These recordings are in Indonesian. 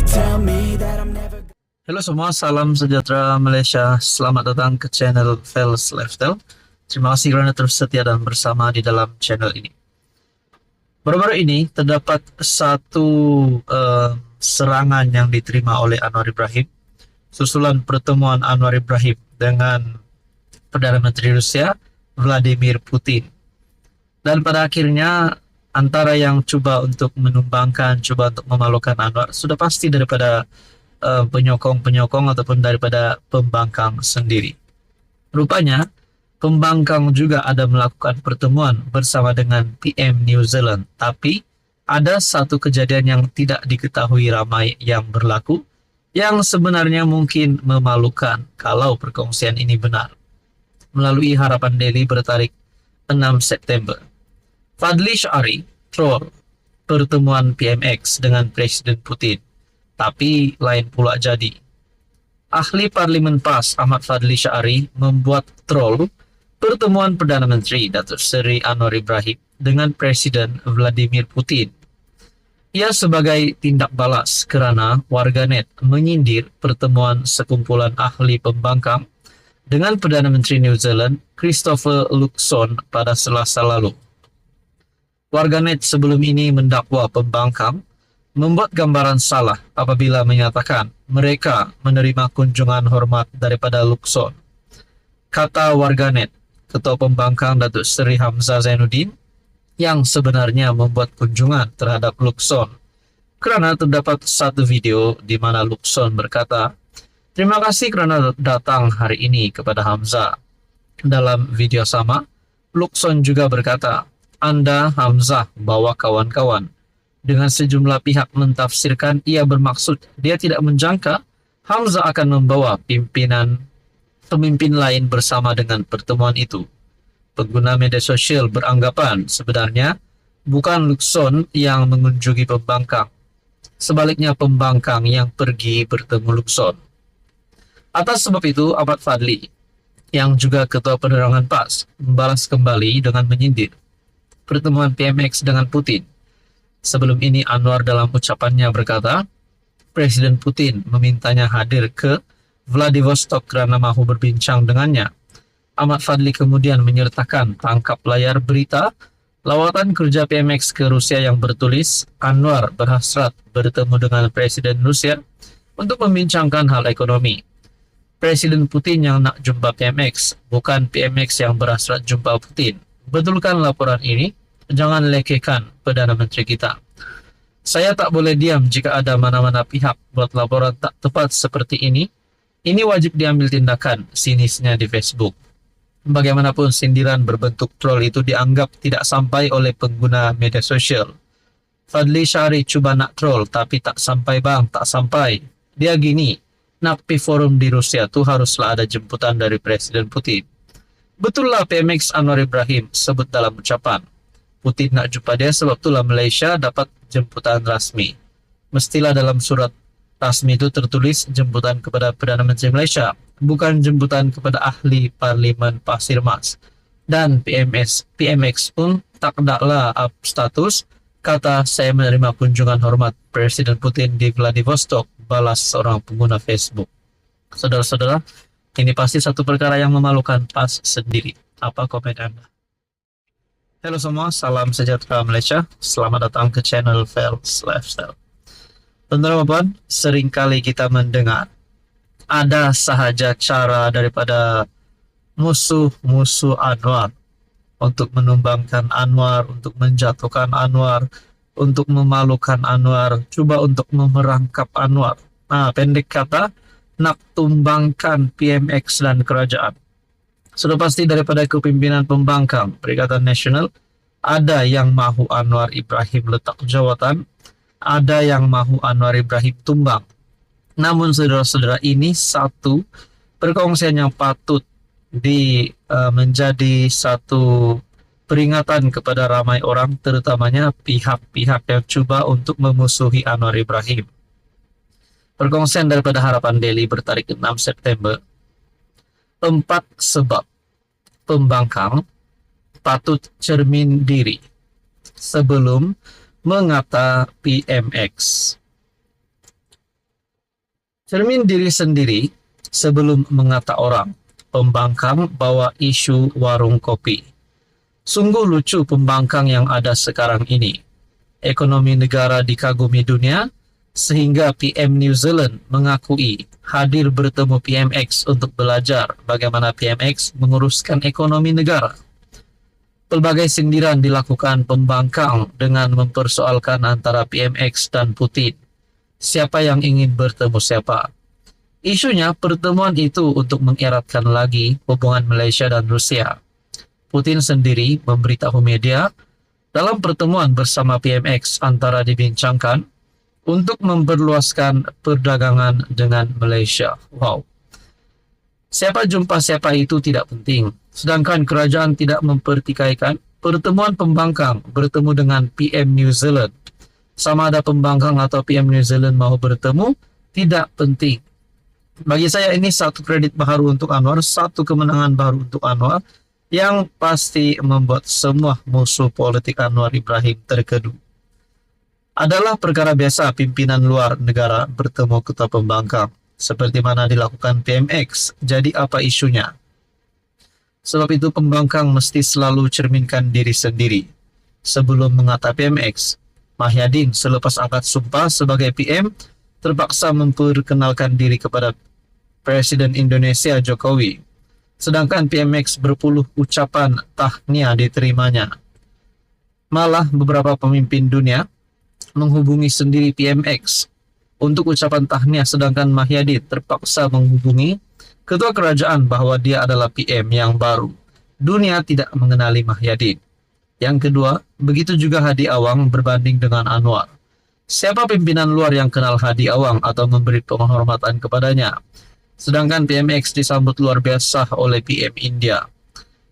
tell me that I'm never. Halo semua, salam sejahtera Malaysia. Selamat datang ke channel Fels Lifestyle. Terima kasih kerana terus setia dan bersama di dalam channel ini. Baru-baru ini terdapat satu serangan yang diterima oleh Anwar Ibrahim susulan pertemuan Anwar Ibrahim dengan Perdana Menteri Rusia Vladimir Putin. Dan pada akhirnya antara yang coba untuk menumbangkan, coba untuk memalukan Anwar sudah pasti daripada penyokong-penyokong ataupun daripada pembangkang sendiri. Rupanya pembangkang juga ada melakukan pertemuan bersama dengan PM New Zealand, tapi ada satu kejadian yang tidak diketahui ramai yang berlaku, yang sebenarnya mungkin memalukan kalau perkongsian ini benar. Melalui Harapan Daily bertarik 6 September, Fadli Syari troll pertemuan PMX dengan Presiden Putin, tapi lain pula jadi. Ahli Parlimen PAS Ahmad Fadli Syari membuat troll pertemuan Perdana Menteri Datuk Seri Anwar Ibrahim dengan Presiden Vladimir Putin. Ia sebagai tindak balas kerana warganet menyindir pertemuan sekumpulan ahli pembangkang dengan Perdana Menteri New Zealand Christopher Luxon pada Selasa lalu. Warganet sebelum ini mendakwa pembangkang membuat gambaran salah apabila menyatakan mereka menerima kunjungan hormat daripada Luxon. Kata warganet, Ketua Pembangkang Datuk Seri Hamzah Zainuddin yang sebenarnya membuat kunjungan terhadap Luxon, kerana terdapat satu video di mana Luxon berkata, "Terima kasih kerana datang hari ini kepada Hamzah." Dalam video sama, Luxon juga berkata, "Anda Hamzah bawa kawan-kawan." Dengan sejumlah pihak mentafsirkan ia bermaksud dia tidak menjangka Hamzah akan membawa pemimpin lain bersama dengan pertemuan itu. Pengguna media sosial beranggapan sebenarnya bukan Luxon yang mengunjungi pembangkang, sebaliknya pembangkang yang pergi bertemu Luxon. Atas sebab itu, Ahmad Fadli, yang juga Ketua Penerangan PAS, membalas kembali dengan menyindir pertemuan PMX dengan Putin. Sebelum ini Anwar dalam ucapannya berkata, Presiden Putin memintanya hadir ke Vladivostok kerana mahu berbincang dengannya. Ahmad Fadli kemudian menyertakan tangkap layar berita lawatan kerja PMX ke Rusia yang bertulis, Anwar berhasrat bertemu dengan Presiden Rusia untuk membincangkan hal ekonomi. Presiden Putin yang nak jumpa PMX, bukan PMX yang berhasrat jumpa Putin. Betulkan laporan ini? Jangan lekehkan Perdana Menteri kita. Saya tak boleh diam jika ada mana-mana pihak buat laporan tak tepat seperti ini. Ini wajib diambil tindakan, sinisnya di Facebook. Bagaimanapun sindiran berbentuk troll itu dianggap tidak sampai oleh pengguna media sosial. Fadli Syari cuba nak troll tapi tak sampai bang, tak sampai. Dia gini, nak pi forum di Rusia tu haruslah ada jemputan dari Presiden Putin. Betullah PMX Anwar Ibrahim sebut dalam ucapan. Putin nak jumpa dia sebab itulah Malaysia dapat jemputan rasmi. Mestilah dalam surat rasmi itu tertulis jemputan kepada Perdana Menteri Malaysia, bukan jemputan kepada ahli Parlimen Pasir Mas. Dan PMX pun tak naklah up status, kata saya menerima kunjungan hormat Presiden Putin di Vladivostok, balas seorang pengguna Facebook. Saudara-saudara, ini pasti satu perkara yang memalukan PAS sendiri. Apa komen Anda? Halo semua, salam sejahtera Malaysia. Selamat datang ke channel Fels Lifestyle. Teman-teman, seringkali kita mendengar ada sahaja cara daripada musuh-musuh Anwar untuk menumbangkan Anwar, untuk menjatuhkan Anwar, untuk memalukan Anwar, coba untuk memerangkap Anwar. Nah, pendek kata, nak tumbangkan PMX dan kerajaan. Sudah pasti daripada kepimpinan pembangkang Perikatan Nasional, ada yang mahu Anwar Ibrahim letak jawatan, ada yang mahu Anwar Ibrahim tumbang. Namun saudara-saudara, ini satu perkongsian yang patut menjadi satu peringatan kepada ramai orang, terutamanya pihak-pihak yang cuba untuk memusuhi Anwar Ibrahim. Perkongsian daripada Harapan Daily bertarik 6 September. 4 sebab pembangkang patut cermin diri sebelum mengata PMX. Cermin diri sendiri sebelum mengata orang. Pembangkang bawa isu warung kopi. Sungguh lucu pembangkang yang ada sekarang ini. Ekonomi negara dikagumi dunia, sehingga PM New Zealand mengakui hadir bertemu PMX untuk belajar bagaimana PMX menguruskan ekonomi negara. Pelbagai sindiran dilakukan pembangkang dengan mempersoalkan antara PMX dan Putin. Siapa yang ingin bertemu siapa? Isunya pertemuan itu untuk mengeratkan lagi hubungan Malaysia dan Rusia. Putin sendiri memberitahu media dalam pertemuan bersama PMX antara dibincangkan untuk memperluaskan perdagangan dengan Malaysia. Wow. Siapa jumpa siapa itu tidak penting. Sedangkan kerajaan tidak mempertikaikan pertemuan pembangkang bertemu dengan PM New Zealand. Sama ada pembangkang atau PM New Zealand mau bertemu, tidak penting. Bagi saya ini satu kredit baru untuk Anwar, satu kemenangan baru untuk Anwar, yang pasti membuat semua musuh politik Anwar Ibrahim terkedu. Adalah perkara biasa pimpinan luar negara bertemu ketua pembangkang, seperti mana dilakukan PMX. Jadi apa isunya? Sebab itu pembangkang mesti selalu cerminkan diri sendiri. Sebelum mengata PMX, Mahyadin selepas angkat sumpah sebagai PM, terpaksa memperkenalkan diri kepada Presiden Indonesia Jokowi. Sedangkan PMX berpuluh ucapan tahniah diterimanya. Malah beberapa pemimpin dunia menghubungi sendiri PMX untuk ucapan tahniah, sedangkan Mahyadin terpaksa menghubungi ketua kerajaan bahwa dia adalah PM yang baru. Dunia tidak mengenali Mahyadin. Yang kedua, begitu juga Hadi Awang berbanding dengan Anwar. Siapa pimpinan luar yang kenal Hadi Awang atau memberi penghormatan kepadanya? Sedangkan PMX disambut luar biasa oleh PM India.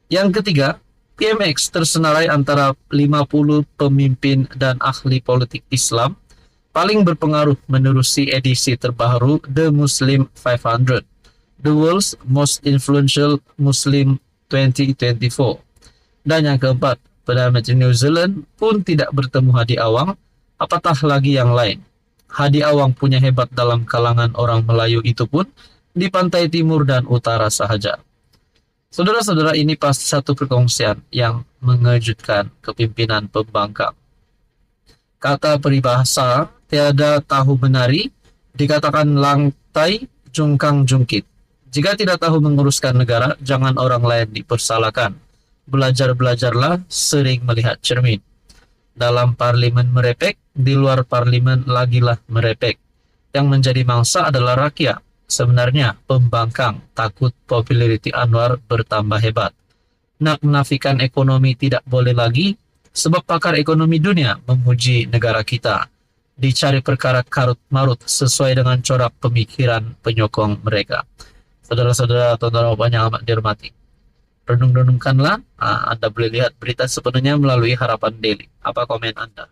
Yang ketiga, PMX tersenarai antara 50 pemimpin dan ahli politik Islam paling berpengaruh menerusi edisi terbaru The Muslim 500, The World's Most Influential Muslim 2024. Dan yang keempat, Perdana Menteri New Zealand pun tidak bertemu Hadi Awang, apatah lagi yang lain. Hadi Awang punya hebat dalam kalangan orang Melayu itu pun di pantai timur dan utara sahaja. Saudara-saudara, ini pasti satu perkongsian yang mengejutkan kepimpinan pembangkang. Kata peribahasa, tiada tahu menari, dikatakan lantai jungkang jungkit. Jika tidak tahu menguruskan negara, jangan orang lain dipersalahkan. Belajar-belajarlah, sering melihat cermin. Dalam parlimen merepek, di luar parlimen lagilah merepek. Yang menjadi mangsa adalah rakyat. Sebenarnya pembangkang takut populariti Anwar bertambah hebat. Nak menafikan ekonomi tidak boleh lagi, sebab pakar ekonomi dunia memuji negara kita. Dicari perkara karut-marut sesuai dengan corak pemikiran penyokong mereka. Saudara-saudara, tuan-tuan yang amat dihormati, renung-renungkanlah. Anda boleh lihat berita sepenuhnya melalui Harapan Daily. Apa komen Anda?